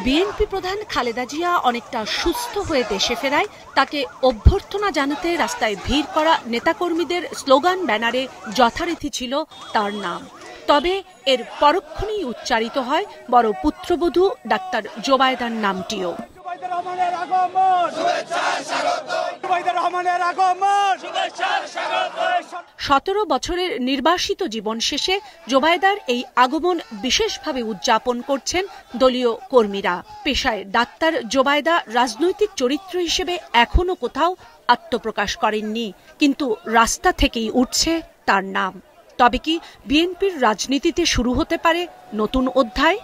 BNP প্রধান খালেদা জিয়া অনেকটা সুস্থ হয়ে দেশে ফেরায় তাকে অভ্যর্থনা জানাতে রাস্তায় ভিড় করা নেতাকর্মীদের স্লোগান ব্যানারে যথারীতি ছিল তার নাম। তবে এর পরক্ষণেই উচ্চারিত হয় বড় পুত্রবধূ ডাক্তার জোবায়দার নামটিও। 17 বছরের নির্বাসিত জীবন শেষে জোবায়দার এই আগমন বিশেষভাবে উদযাপন করছেন দলীয় কর্মীরা। পেশায় ডাক্তার জোবায়দা রাজনৈতিক চরিত্র হিসেবে এখনো কোথাও আত্মপ্রকাশ করেননি, কিন্তু রাস্তা থেকেই উঠছে তার নাম। তবে কি বিএনপির রাজনীতিতে শুরু হতে পারে নতুন অধ্যায়?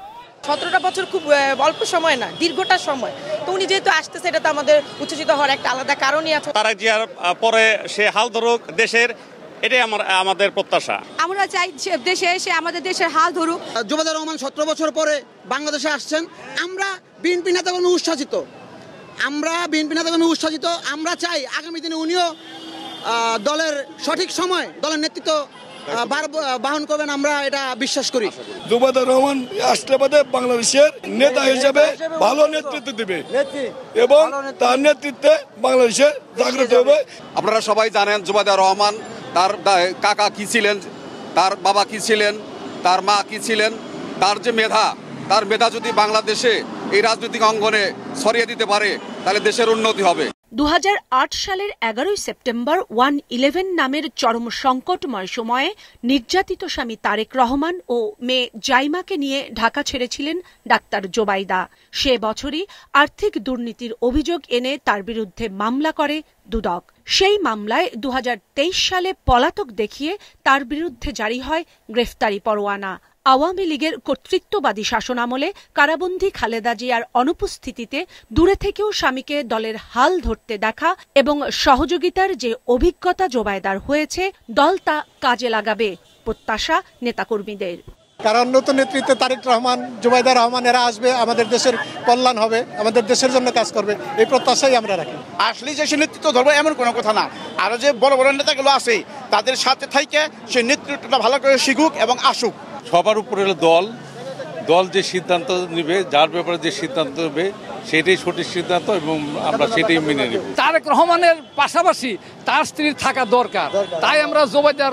17টা বছর খুব অল্প সময় না, দীর্ঘটা সময়। তো উনি যেহেতু আসতেছে, এটা তো আমাদের উচ্ছ্বসিত হওয়ার একটা আলাদা কারণই আছে। তারা জিয়ার পরে সে হাল ধরুক দেশের, এটাই আমাদের প্রত্যাশা। আমরা চাই দেশে এসে আমাদের দেশের হাল ধরুক। জোবায়দা রহমান 17 বছর পরে বাংলাদেশে আসছেন। আমরা বিএনপি নেতাগণ উৎসাহিত, আমরা চাই আগামী দিনে উনিও দলের সঠিক সময় দলের নেতৃত্ব বাহন করবেন, আমরা এটা বিশ্বাস করি। জোবায়দা রহমান আসলে বাদে বাংলাদেশের নেতা হিসেবে ভালো নেতৃত্ব দেবে এবং তার নেতৃত্বে বাংলাদেশের জাগ্রত হবে। আপনারা সবাই জানেন জোবায়দা রহমান তার কাকা কি ছিলেন, তার বাবা কি ছিলেন, তার মা কি ছিলেন। তার মেধা যদি বাংলাদেশে এই রাজনৈতিক অঙ্গনে ছড়িয়ে দিতে পারে তাহলে দেশের উন্নতি হবে। 2008 সালের 11 সেপ্টেম্বর 111 নামের চরম সংকটময় সময়ে নির্যাতিত স্বামী তারেক রহমান ও মেয়ে জাইমাকে নিয়ে ঢাকা ছেড়েছিলেন ডাক্তার জোবায়দা। সে বছরই আর্থিক দুর্নীতির অভিযোগ এনে তার বিরুদ্ধে মামলা করে দুদক। সেই মামলায় 2023 সালে পলাতক দেখিয়ে তার বিরুদ্ধে জারি হয় গ্রেফতারি পরোয়ানা। আওয়ামী লীগের কর্তৃত্ববাদী শাসনামলে কারাবন্দী খালেদা জিয়ার অনুপস্থিতিতে দূরে থেকেও স্বামীকে দলের হাল ধরতে দেখা এবং সহযোগিতার যে অভিজ্ঞতা জোবায়দার হয়েছে, দল তা কাজে লাগাবে প্রত্যাশা নেতাকর্মীদের। কারণ নতুন নেতৃত্বে তারেক রহমান, জোবায়দা রহমান এরা আসবে, আমাদের দেশের কল্যাণ হবে, আমাদের দেশের জন্য কাজ করবে, এই প্রত্যাশাই আমরা রাখি। আসলে যে সে নেতৃত্ব ধরবে এমন কোনো কথা না। আরো যে বড় বড় নেতাগুলো আছে তাদের সাথে থেকে সে নেতৃত্বটা ভালো করে শিখুক এবং আসুক। সবার উপরে দল যে সিদ্ধান্ত নেবে, যার ব্যাপারে যে সিদ্ধান্ত নেবে সেটাই সঠিক সিদ্ধান্ত এবং আমরা সেটাই মেনে নেব। তারেক রহমানের পাশাপাশি তার স্ত্রীর থাকা দরকার। তাই আমরা জোবায়দা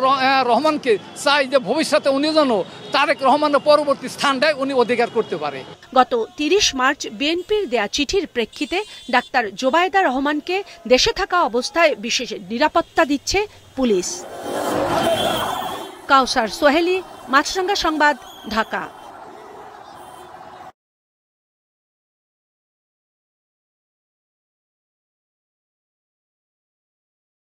রহমানকে চাই যে ভবিষ্যতে উনি যেন তারেক রহমানের পরবর্তী স্থানটায় উনি অধিকার করতে পারে। গত 30 মার্চ বিএনপির দেয়া চিঠির প্রেক্ষিতে ডাক্তার জোবায়দা রহমানকে দেশে থাকা অবস্থায় বিশেষ নিরাপত্তা দিচ্ছে পুলিশ। কাউসার সোহেলি, মাছরাঙ্গা সংবাদ, ঢাকা।